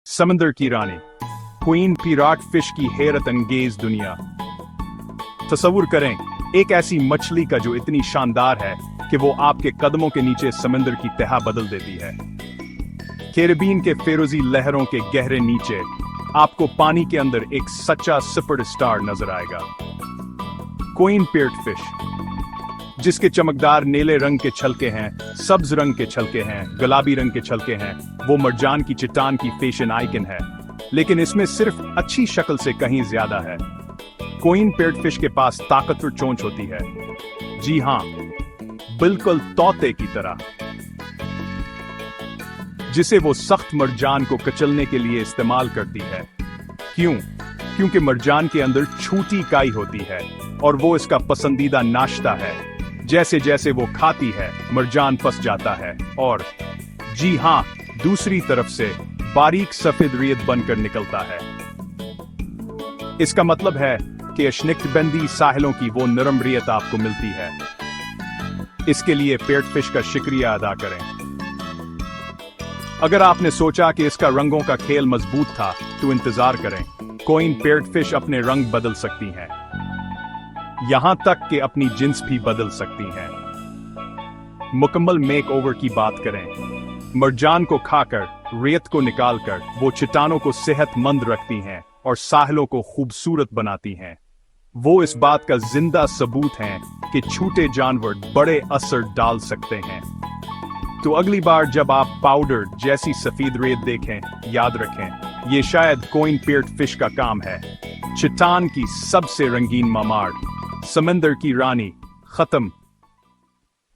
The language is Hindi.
समंदर की रानी क्वीन पिराट फिश की हैरत अंगेज दुनिया। तस्वुर करें एक ऐसी मछली का जो इतनी शानदार है कि वो आपके कदमों के नीचे समंदर की तह बदल देती है। कैरिबियन के फेरोजी लहरों के गहरे नीचे आपको पानी के अंदर एक सच्चा सुपर स्टार नजर आएगा। क्वीन पिराट फिश, जिसके चमकदार नीले रंग के छलके हैं, सब्ज रंग के छलके हैं, गुलाबी रंग के छलके हैं, वो मर्जान की चट्टान की फैशन आइकन है, लेकिन इसमें सिर्फ अच्छी शक्ल से कहीं ज्यादा है। क्वीन पिराट फिश के पास ताकतवर चोंच होती है। जी हां, बिल्कुल तोते की तरह, जिसे वो सख्त मर्जान को कुचलने के लिए इस्तेमाल करती है। क्यों? क्योंकि मर्जान के अंदर छोटी काई होती है और वो इसका पसंदीदा नाश्ता है। जैसे जैसे वो खाती है, मर्जान फंस जाता है और जी हां, दूसरी तरफ से बारीक सफेद रेत बनकर निकलता है। इसका मतलब है कि अशनिकटबंदी साहिलों की वो नरम रेत आपको मिलती है। इसके लिए पिराट फिश का शुक्रिया अदा करें। अगर आपने सोचा कि इसका रंगों का खेल मजबूत था, तो इंतजार करें। क्वीन पिराट फिश अपने रंग बदल सकती हैं, यहां तक कि अपनी जिन्स भी बदल सकती हैं। मुकम्मल मेकओवर की बात करें, मर्जान को खाकर, रेत को निकालकर वो चट्टानों को सेहतमंद रखती हैं और साहिलों को खूबसूरत बनाती हैं। वो इस बात का जिंदा सबूत हैं कि छोटे जानवर बड़े असर डाल सकते हैं। तो अगली बार जब आप पाउडर जैसी सफेद रेत देखें, याद रखें, ये शायद क्वीन पिराट फिश का काम है। चट्टान की सबसे रंगीन मामार, समंदर की रानी, खत्म।